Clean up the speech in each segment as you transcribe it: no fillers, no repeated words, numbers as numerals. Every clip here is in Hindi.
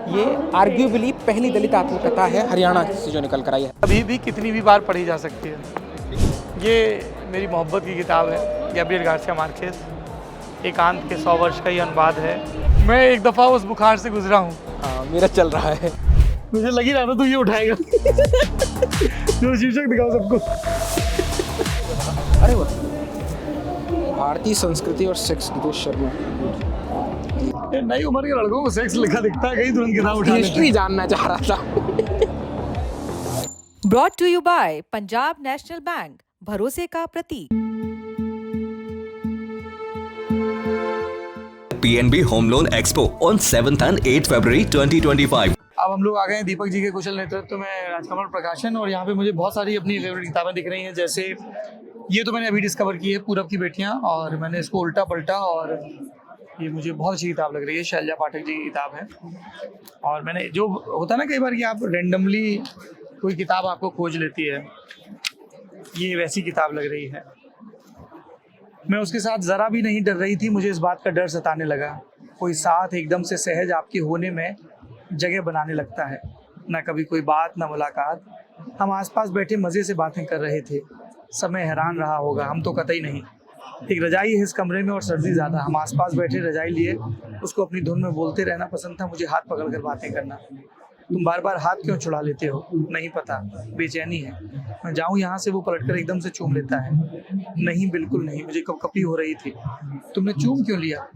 ये आर्ग्यूबली पहली दलित आत्मकथा है हरियाणा से जो निकल कर आई है। अभी भी कितनी भी बार पढ़ी जा सकती है। ये मेरी मोहब्बत की किताब है, गैब्रियल गार्सिया मार्केस। एकांत के 100 वर्ष का ये अनुवाद है। मैं एक दफ़ा उस बुखार से गुजरा हूँ। हाँ, मेरा चल रहा है। मुझे लग ही रहा था तू ये उठाएगा। जो शीर्षक दिखाओ सबको। अरे वाह, भारतीय संस्कृति और सेक्स, गिरीश शर्मा। नई उम्र के लड़कों को सेक्स लिखा दिखता है, कहीं तुरंत किताब उठा लेते हैं। हिस्ट्री जानना चाह रहा था। Brought to you by Punjab National Bank, भरोसे का प्रतीक। PNB Home Loan Expo on 7th and 8th February 2025. अब हम लोग आ गए हैं दीपक जी के कुशल नेतृत्व में राजकमल प्रकाशन, और यहाँ पे मुझे बहुत सारी अपनी फेवरेट किताबें दिख रही हैं। जैसे ये तो मैंने अभी डिस्कवर की है, पूरब की बेटियाँ, और मैंने इसको उल्टा पलटा, और ये मुझे बहुत अच्छी किताब लग रही है। शैलजा पाठक जी की किताब है। और मैंने जो होता है ना कई बार कि आप रेंडमली कोई किताब आपको खोज लेती है, ये वैसी किताब लग रही है। मैं उसके साथ ज़रा भी नहीं डर रही थी, मुझे इस बात का डर सताने लगा। कोई साथ एकदम से सहज आपके होने में जगह बनाने लगता है। ना कभी कोई बात, ना मुलाकात। हम आसपास बैठे मज़े से बातें कर रहे थे। समय हैरान रहा होगा, हम तो कतई नहीं। एक रजाई है इस कमरे में और सर्दी ज़्यादा। हम आसपास बैठे रजाई लिए उसको अपनी धुन में बोलते रहना पसंद था। मुझे हाथ पकड़ कर बातें करना। तुम बार बार हाथ क्यों छुड़ा लेते हो? नहीं पता, बेचैनी है। मैं जाऊं यहाँ से, वो पलटकर एकदम से चूम लेता है। नहीं, बिल्कुल नहीं, मुझे कपकपी हो रही थी। तुमने चूम क्यों लिया?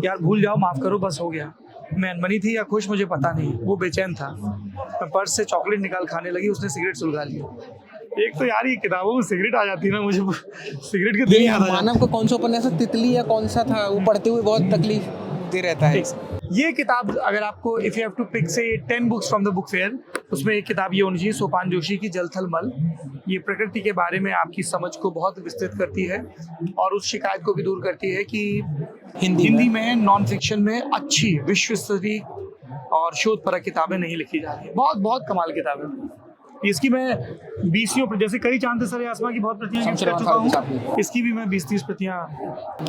यार भूल जाओ, माफ़ करो, बस हो गया। मैं अनमनी थी या खुश, मुझे पता नहीं। वो बेचैन था। मैं पर्स से चॉकलेट निकाल खाने लगी, उसने सिगरेट सुलगा ली। एक तो यार ये किताबों में सिगरेट आ जाती है ना, मुझे सिगरेट के दिन याद आ जाते हैं। मानव को कौन सा उपन्यास, तितली या कौन सा था, वो पढ़ते हुए बहुत तकलीफ दे रहता है। ये किताब अगर आपको if you have to pick say 10 books from the book fair, उसमें एक किताब ये होनी चाहिए, सोपान जोशी की जल थल मल। ये प्रकृति के बारे में आपकी समझ को बहुत विस्तृत करती है और उस शिकायत को भी दूर करती है कि हिंदी में नॉन फिक्शन में अच्छी विश्व स्तरीय और शोधपरक किताबें नहीं लिखी जा रही है। बहुत बहुत कमाल किताब है। इसकी मैं 20 जैसे कई चांद सरे आसमां की बहुत प्रतियां गिफ्ट कर चुका हूँ, इसकी भी मैं 20-30 प्रतियां।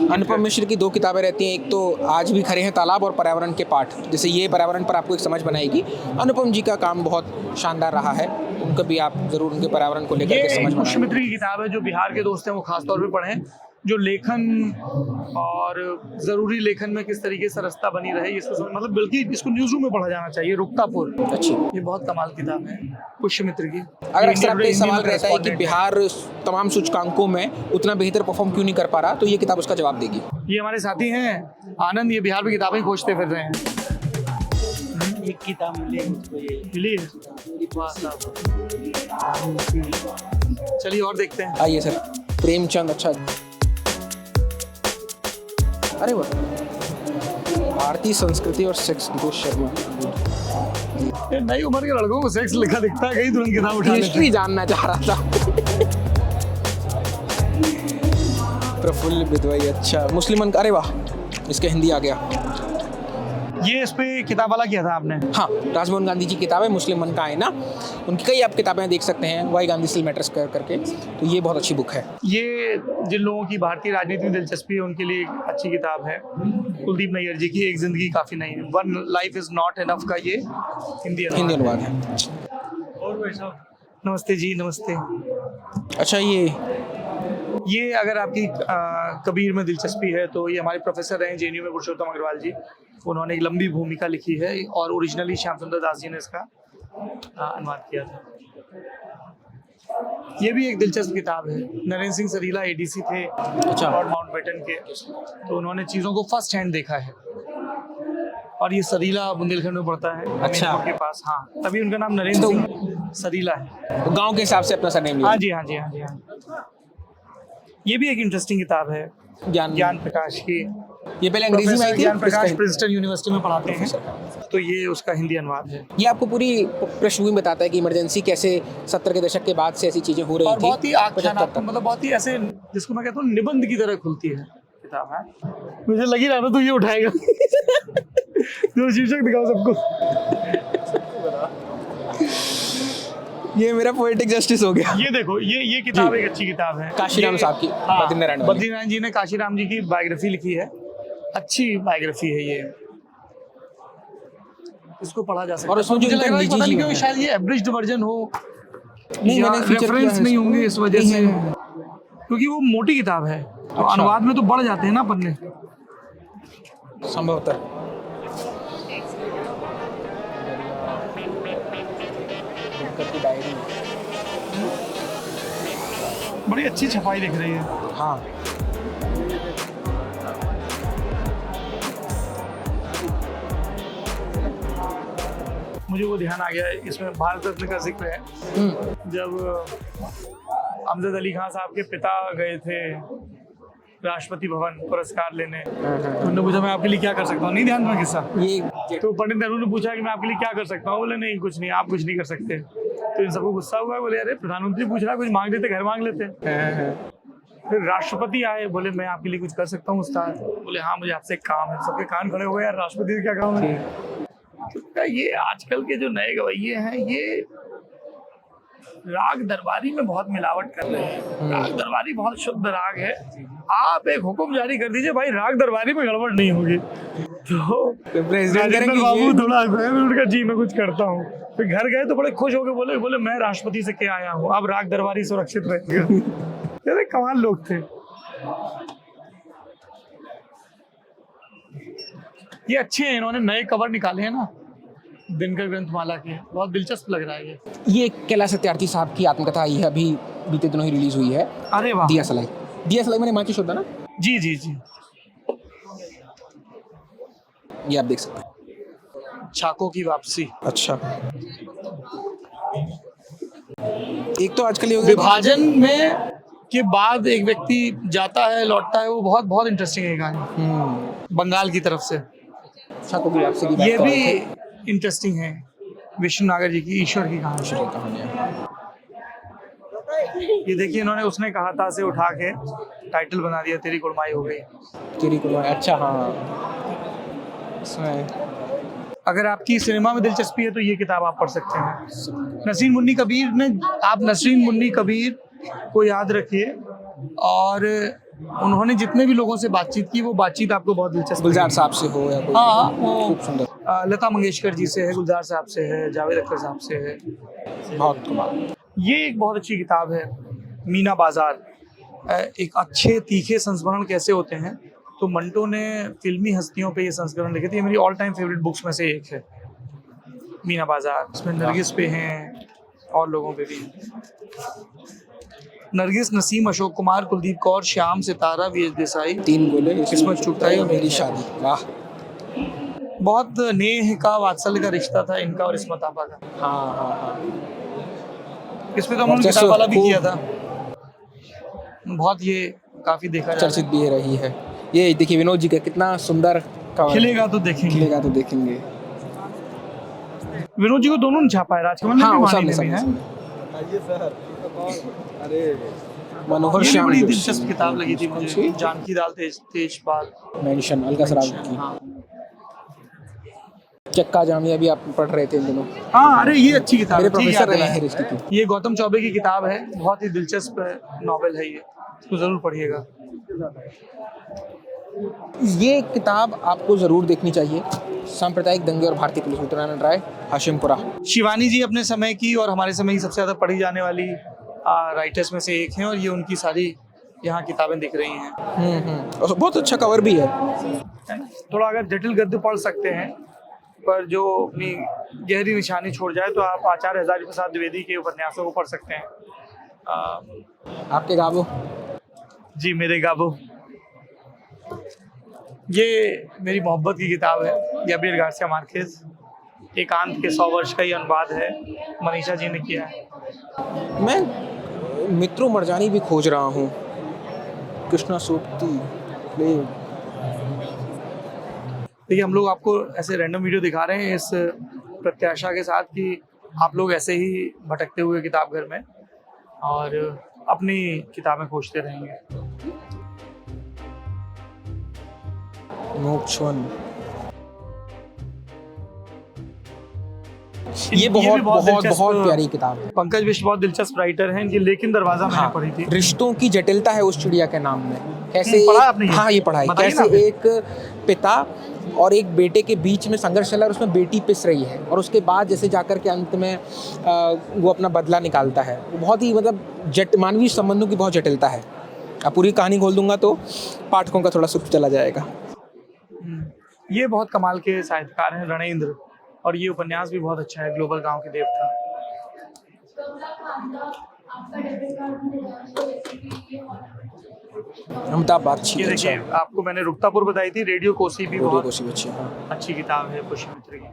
अनुपम मिश्र की 2 किताबें रहती हैं, एक तो आज भी खरे हैं तालाब और पर्यावरण के पाठ। जैसे ये पर्यावरण पर आपको एक समझ बनाएगी। अनुपम जी का काम बहुत शानदार रहा है, उनका भी आप जरूर उनके पर्यावरण को लेकर के समझ पुष्य मित्र की किताब है, जो बिहार के दोस्त हैं वो खासतौर पर पढ़ें। जो लेखन और ज़रूरी लेखन में किस तरीके से रास्ता बनी रहे, इसको मतलब बल्कि इसको न्यूज़ रूम में पढ़ा जाना चाहिए। रुकतापुर अच्छी, ये बहुत कमाल किताब है पुष्य मित्र की। अगर अक्सर आपका सवाल रहता है कि बिहार तमाम सूचकांकों में उतना बेहतर परफॉर्म क्यों नहीं कर पा रहा, तो ये किताब उसका जवाब देगी। ये हमारे साथी हैं आनंद, ये बिहार में किताबें खोजते फिर रहे हैं। एक किताब मिली है। चलिए और देखते हैं। आइए सर, प्रेमचंद। अच्छा, अरे वाह, भारतीय संस्कृति और सेक्स, गिरीश शर्मा। नई उम्र के लड़कों को सेक्स लिखा दिखता है, कहीं तुरंत किताब उठा लेते हैं। हिस्ट्री जानना चाह रहा था। प्रफुल्ल बिदवई। अच्छा, मुस्लिमन। अरे वाह, इसका हिंदी आ गया। ये इस पे किताब वाला किया था आपने? हाँ, राजमोहन गांधी जी की किताब है मुस्लिम मन का आईना। उनकी कई आप किताबें देख सकते हैं, वाई गांधी स्टिल मैटर्स करके। तो ये बहुत अच्छी बुक है। ये जिन लोगों की भारतीय राजनीति में दिलचस्पी है उनके लिए एक अच्छी किताब है, कुलदीप नैयर जी की एक जिंदगी काफ़ी नहीं है, one life is not enough का ये हिंदी अनुवाद है। नमस्ते जी, नमस्ते। अच्छा, ये अगर आपकी कबीर में दिलचस्पी है तो ये हमारे प्रोफेसर रहे JNU में पुरुषोत्तम अग्रवाल जी, उन्होंने एक लंबी भूमिका लिखी है और ओरिजिनली श्याम सुंदर दास जी ने इसका अनुवाद किया था। ये भी एक दिलचस्प किताब है। नरेंद्र सिंह सरीला ADC थे लॉर्ड माउंटबेटन के, तो उन्होंने चीज़ों को फर्स्ट हैंड देखा है। और ये सरीला बुंदेलखंड में पड़ता है, अच्छा, के पास। हाँ, तभी उनका नाम नरेंद्र सिंह सरीला है। तो गांव के हिसाब से अपना सरनेम लिया। हाँ जी, हाँ जी, हाँ जी, हाँ। ये भी एक इंटरेस्टिंग किताब है, ज्ञान प्रकाश की। ये पहले अंग्रेजी में आई थी, ज्ञान प्रकाश प्रिंसटन यूनिवर्सिटी में पढ़ाते हैं, तो ये उसका हिंदी अनुवाद है। ये आपको पूरी पृष्ठभूमि बताता है कि इमरजेंसी कैसे 70 के दशक के बाद से ऐसी चीजें हो रही थी। बहुत ही आख्यानात्मक, मतलब बहुत ही ऐसे जिसको मैं कहता हूँ निबंध की तरह खुलती है किताब है। मुझे लग ही रहा था तू ये उठाएगा। जो शीर्षक दिखाओ सबको। ये मेरा पोएटिक जस्टिस हो गया। ये देखो, ये किताब एक अच्छी किताब है, काशीराम साहब की। हाँ, बद्रीनारायण बद्रीनारायण जी ने काशीराम जी की बायोग्राफी लिखी है। अच्छी बायोग्राफी है ये। इसको पढ़ा जा सकता और है। उसमें जो मुझे लग रहा है इनका पता नहीं निजी क्यों जीवन शायद ये एब्रिज्ड वर्जन हो, नहीं, या मैंने फीचर रेफरेंस नहीं होंगे इस वजह से, क्योंकि वो मोटी किताब है तो अच्छा। अनुवाद में तो बढ़ जाते हैं ना पन्ने। संभवतः डायरी। बड़ी अच्छी छपाई दिख रही है। हाँ, मुझे वो ध्यान आ गया है, इसमें भारत रत्न का जिक्र है। जब अमजद अली खान साहब के पिता गए थे राष्ट्रपति भवन पुरस्कार लेने, तो उन्होंने पूछा मैं आपके लिए क्या कर सकता हूँ, नहीं ध्यान में किस्सा, ये तो पंडित नेहरू ने पूछा कि मैं आपके लिए क्या कर सकता हूँ, बोले नहीं कुछ नहीं, आप कुछ नहीं कर सकते। तो इन सबको गुस्सा हुआ, बोले अरे प्रधानमंत्री पूछ रहा, कुछ मांग लेते, घर मांग लेते। फिर राष्ट्रपति आए, बोले मैं आपके लिए कुछ कर सकता हूँ उस्ताद, बोले हाँ मुझे आपसे एक काम है। सबके कान खड़े हुए, यार राष्ट्रपति से क्या काम है। तो ये आजकल के जो नए गवैये हैं ये राग दरबारी में बहुत मिलावट कर रहे हैं। राग दरबारी बहुत शुद्ध राग है, आप एक हुक्म जारी कर दीजिए भाई राग दरबारी में गड़बड़ नहीं होगी। तो राजेंद्र बाबू थोड़ा उनका जी मैं कुछ करता हूँ, फिर घर गए तो बड़े खुश हो गए, बोले मैं राष्ट्रपति से क्या आया हूँ, अब राग दरबारी सुरक्षित रहेगा। अरे कमाल लोग थे। ये अच्छे हैं, इन्होंने नए कवर निकाले हैं ना दिनकर ग्रंथमाला के, बहुत दिलचस्प लग रहा है ये कैलाश सत्यार्थी साहब की आत्मकथा आई है, अभी बीते दिनों ही रिलीज हुई है। अरे वाह, दिया सलाई मैंने माची शोधा ना, जी जी जी, ये आप देख सकते हैं। चाको की वापसी। अच्छा, एक तो आजकल ये हो गया विभाजन में के बाद एक व्यक्ति जाता है लौटता है, वो बहुत बहुत इंटरेस्टिंग है कहानी, बंगाल की तरफ से। चाको की वापसी की बात ये कर भी रहे थे। इंटरेस्टिंग है, विष्णु नागर जी की ईश्वर की कहानी। दूसरी कहानियाँ। ये देखिए इन्होंने उसने कहा था से उठा के टाइटल बना दिया, तेरी कुड़माई हो गई। तेरी कुर्बानी, अच्छा हाँ, इसमें अगर आपकी सिनेमा में दिलचस्पी है तो ये किताब आप पढ़ सकते हैं। नसीर मुन्नी कबीर ने, आप नसरीन मुन्नी कबीर को याद रखिए, और उन्होंने जितने भी लोगों से बातचीत की वो बातचीत आपको बहुत दिलचस्प गुलजार साहब से हो या कोई, हाँ वो खूब सुंदर, लता मंगेशकर जी से है, गुलजार साहब से है, जावेद अख्तर साहब से है। बहुत कमाल। ये एक बहुत अच्छी किताब है, मीना बाजार। एक अच्छे तीखे संस्मरण कैसे होते हैं, तो मंटो ने फिल्मी हस्तियों पे ये संस्करण लिखे थे। ये मेरी ऑल टाइम फेवरेट बुक्स में से एक है, मीना बाजार। इसमें नरगिस पे हैं और लोगों पे भी हैं। नरगिस, नसीम, अशोक कुमार, कुलदीप कौर, श्याम, सितारा, वी एस देसाई, 3 गोले, किस्मत चुगताई और मेरी शादी। वाह, बहुत नेह का वात्सल्य का रिश्ता था इनका और इस्मत आपा का। हाँ हाँ हाँ, इसमें तो उन्होंने किताब वाला भी किया था, बहुत ये काफी देखा जा रहा चर्चित भी रही है। ये देखिए विनोद जी का कितना सुंदर है। कवर, खिलेगा तो देखेंगे। खिलेगा तो देखेंगे। विनोद जी को दोनों ने छापा है, राजकमल ने हाँ, भी, वो वाणी सब ने भी, है। मनोहर ये भी श्याम बड़ी जोशी। दिलचस्प किताब लगी थी मुझे, जानकी दाल तेजपाल मेंशन अलका सरावगी की। हाँ चक्का जामिया भी आप पढ़ रहे थे इन दिनों। हाँ, अरे ये अच्छी किताब मेरे है, ठीक प्रोफेसर याद रहे है। हैं हिस्ट्री की। ये गौतम चौबे की किताब है, बहुत ही दिलचस्प नॉवेल है ये, इसको जरूर पढ़िएगा। ये किताब आपको जरूर देखनी चाहिए, सांप्रदायिक दंगे और भारतीय पुलिस, उत्तरानंद राय, हाशिमपुरा। शिवानी जी अपने समय की और हमारे समय की सबसे ज्यादा पढ़ी जाने वाली राइटर्स में से एक हैं, और ये उनकी सारी यहाँ किताबें दिख रही हैं। और बहुत अच्छा कवर भी है। थोड़ा अगर जटिल गद्य पढ़ सकते हैं, पर जो अपनी गहरी निशानी छोड़ जाए, तो आप आचार्य हजारी प्रसाद द्विवेदी के उपन्यासों को पढ़ सकते हैं। आपके गाबो? जी मेरे गाबो, ये मेरी मोहब्बत की किताब है, गैब्रियल गार्सिया मार्केज। एकांत के 100 वर्ष का ही अनुवाद है, मनीषा जी ने किया है। मैं मित्रों मरजानी भी खोज रहा हूँ, कृष्णा सोपती। देखिए हम लोग आपको ऐसे रैंडम वीडियो दिखा रहे हैं इस प्रत्याशा के साथ कि आप लोग ऐसे ही भटकते हुए किताब घर में और अपनी किताबें खोजते रहेंगे। मोक्षवन, ये बहुत बहुत बहुत प्यारी किताब है। पंकज विश्व बहुत दिलचस्प राइटर हैं, इनकी लेकिन दरवाजा मैंने पढ़ी थी। रिश्तों की जटिलता है उस चिड़िया के नाम में। कैसे पढ़ा आपने? हाँ, ये पढ़ा है। कैसे एक पिता और एक बेटे के बीच में संघर्ष चल रहा है, और उसमें बेटी पिस रही है, और उसके बाद जैसे जाकर के अंत में वो अपना बदला निकालता है। वो बहुत ही मतलब मानवीय संबंधों की बहुत जटिलता है। अब पूरी कहानी खोल दूंगा तो पाठकों का थोड़ा सुख चला जाएगा। ये बहुत कमाल के साहित्यकार हैं रणेंद्र, और ये उपन्यास भी बहुत अच्छा है, ग्लोबल गांव के देवता। अमिताभ बागची, ये देखिए, आपको मैंने रुकतापुर बताई थी, रेडियो कोसी भी बहुत अच्छी, हाँ। अच्छी किताब है पुष्यमित्र की।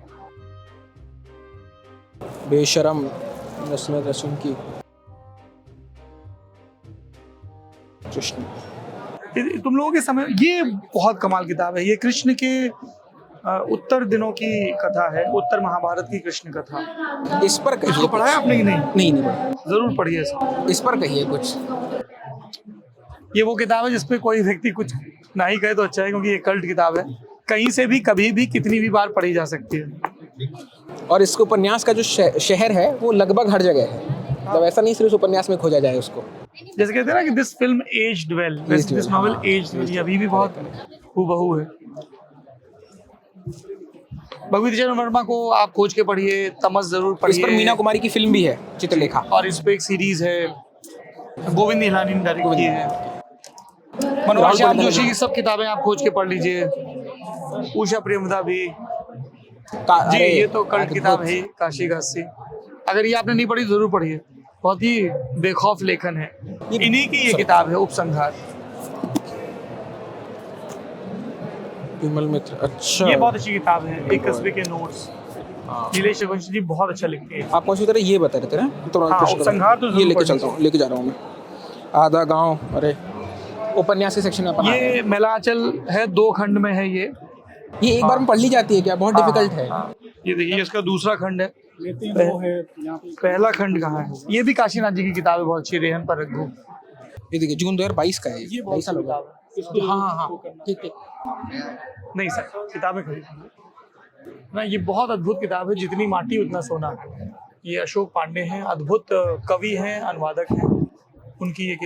बेशरम नस्में रसूम की कृष्ण। तुम लोगों के समय, ये बहुत कमाल किताब है। ये कृष्ण के उत्तर दिनों की कथा है, उत्तर महाभारत की कृष्ण कथा। इस पर कहिए, इसको पढ़ा है आपने कि नहीं? नहीं पढ़ा। जरूर पढ़िए इसको। इस पर कहिए कुछ। ये वो किताब है जिसपे कोई व्यक्ति कुछ ना ही कहे तो अच्छा है, क्योंकि ये कल्ट किताब है, कहीं से भी कभी भी कितनी भी बार पढ़ी जा सकती है। और इसको उपन्यास का जो शहर है वो लगभग हर जगह है, मतलब ऐसा नहीं सिर्फ उपन्यास में खोजा जाए उसको। जैसे कहते हैं ना कि this film aged well, this novel aged well, ये अभी भी बहुत हूबहू है। भगवती चरण वर्मा को आप खोज के पढ़िए, तमस जरूर पढ़िए। इस पर मीना कुमारी की फिल्म भी है, चित्रलेखा, और इस पे एक सीरीज है, गोविंद निहलानी ने डायरेक्ट की है। मनोहर श्याम जोशी की सब किताबें आप खोज के पढ़ लीजिए, उषा प्रेमदा भी जी, ये तो कल्ट किताब है, काशी घासी। अगर ये आपने नहीं पढ़ी जरूर पढ़िए, बहुत ही बेखौफ लेखन है। इन्हीं की ये किताब है, उपसंहार। विमल मित्र, अच्छा, ये बहुत अच्छी किताब है, एक कस्बे के नोट्स। नीलेश रघुवंशी जी बहुत अच्छा लिखते हैं। आप कौन सी तरह ये बता रहे थे ना, तो उपसंहार तो ये लेके चलता हूँ, लेके जा रहा हूँ मैं। आधा गांव, अरे उपन्यास के सेक्शन में ये मेलाचल है, 2 खंड में है ये एक बार में पढ़ ली जाती है क्या? बहुत डिफिकल्ट है। ये देखिए, इसका दूसरा खंड है, पहला खंड कहाँ है? ये भी काशीनाथ जी की किताब है, बहुत अच्छी, रेहन पर रघु। ये देखिए, जून 2022 का है, ये 22 साल हो गया। हाँ, ठीक। नहीं सर, किताबें खरीद ना, ये बहुत अद्भुत किताब है, जितनी माटी उतना सोना। ये अशोक पांडे हैं, अद्भुत कवि हैं, अनुवादक हैं। उनकी ये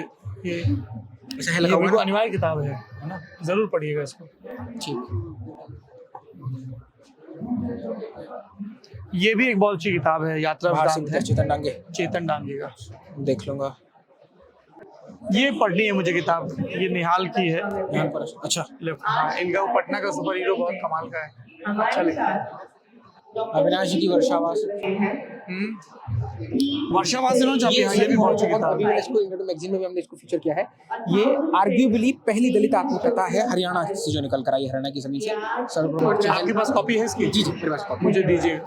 बिल्कुल अनिवार्य किताब है ना, जरूर पढ़िएगा इसको। ठीक। ये भी एक बहुत अच्छी किताब है, यात्रा वृत्तांत है, चेतन डांगे का, देख लूंगा। ये पढ़नी है मुझे किताब, ये निहाल की है। अच्छा, हाँ, इनका वो पटना का सुपर हीरो बहुत कमाल का है, अच्छा लिखा है। अविनाश जी की वर्षावास, वर्षावास ये भी बहुत अच्छी किताब है। इसको इंडियन मैगजीन में भी हमने इसको फीचर किया है। ये आर्ग्यूबली पहली दलित आत्मकथा है हरियाणा से जो निकल कर आई, हरियाणा की जमीन से। आपके पास कॉपी है इसकी? जी, मेरे पास कॉपी, मुझे दीजिए।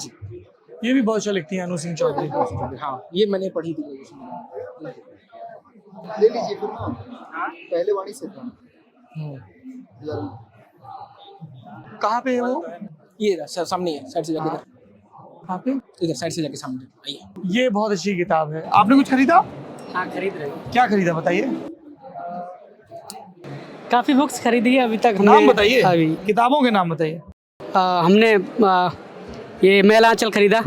ये भी बहुत अच्छा लिखती है अनु सिंह चौधरी। हाँ, ये मैंने पढ़ी थी। ले लीजिए फिर ना, पहले वाणी से था। कहाँ पे है वो? ये सामने है, साइड से जाके कहाँ पे? इधर साइड से जाके सामने आइए। ये बहुत अच्छी किताब है। आपने कुछ खरीदा? हाँ, खरीद रहे। क्या खरीदा बताइए? काफ़ी बुक्स खरीदी है अभी तक। नाम बताइए, अभी किताबों के नाम बताइए। हमने ये मेलांचल खरीदा,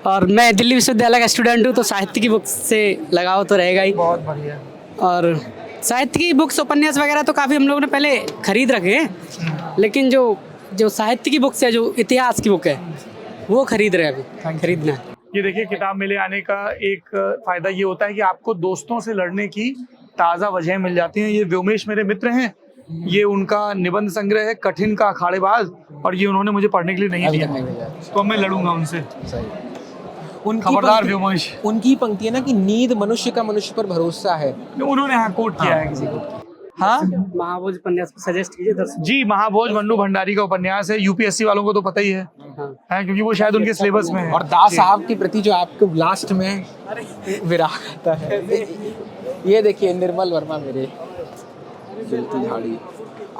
और मैं दिल्ली विश्वविद्यालय का स्टूडेंट हूँ, तो साहित्य की बुक्स से लगाव तो रहेगा ही। बहुत बढ़िया। और साहित्य की बुक्स, उपन्यास वगैरह तो काफ़ी हम लोगों ने पहले खरीद रखे हैं, लेकिन जो साहित्य की बुक्स है, जो इतिहास की बुक है, वो खरीद रहे हैं अभी, खरीदना है। ये देखिए, किताब मेले आने का एक फ़ायदा ये होता है कि आपको दोस्तों से लड़ने की ताज़ा वजह मिल जाती हैं। ये व्योमेश मेरे मित्र हैं, ये उनका निबंध संग्रह है, कठिन का अखाड़ेबाज, और ये उन्होंने मुझे पढ़ने के लिए नहीं दिया, तो मैं लड़ूंगा उनसे। खबरदार व्योमेश। उनकी पंक्ति है ना कि नींद मनुष्य का मनुष्य पर भरोसा है, उन्होंने हाँ कोट किया है किसी को। हाँ, महाभोज उपन्यास सजेस्ट कीजिए दर्शक जी। महाभोज मन्नू भंडारी का उपन्यास है, यूपीएससी वालों को तो पता ही है, क्योंकि वो शायद उनके सिलेबस में है। और दास साहब के प्रति जो आपको लास्ट में विराग आता है, ये देखिए, निर्मल वर्मा मेरे जलती झाड़ी।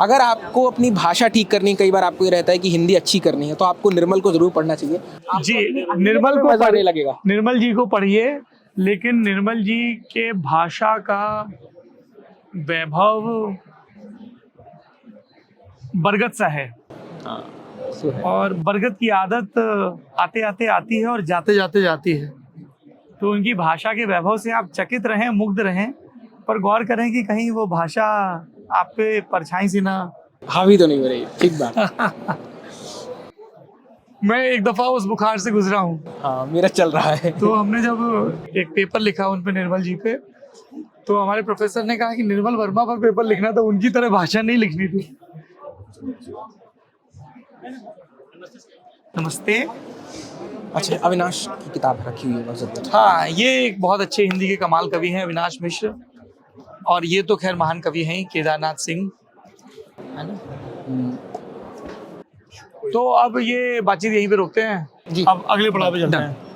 अगर आपको अपनी भाषा ठीक करनी है, कई बार आपको ये रहता है कि हिंदी अच्छी करनी है, तो आपको निर्मल को जरूर पढ़ना चाहिए जी। निर्मल को मजा नहीं लगेगा। निर्मल जी को पढ़िए, लेकिन निर्मल जी के भाषा का वैभव बरगद सा है, और बरगद की आदत आते आते आती है और जाते जाते जाती है। तो उनकी भाषा के वैभव से आप चकित रहें, मुग्ध रहें, पर गौर करें कि कहीं वो भाषा आप पे परछाई सी ना हावी तो नहीं हो रही। ठीक बात। मैं एक दफ़ा उस बुखार से गुजरा हूँ। हाँ, मेरा चल रहा है। तो हमने जब एक पेपर लिखा उन पे, निर्मल जी पे, तो हमारे प्रोफेसर ने कहा कि निर्मल वर्मा पर पेपर लिखना तो उनकी तरह भाषा नहीं लिखनी थी। नमस्ते। अच्छा, अविनाश की किताब रखी हुई है बहुत ज़्यादा। हाँ, ये एक बहुत अच्छे हिंदी के कमाल कवि हैं अविनाश मिश्र, और ये तो खैर महान कवि हैं केदारनाथ सिंह, है ना। तो अब ये बातचीत यहीं पे रोकते हैं जी। अब अगले पड़ाव पे चलते हैं।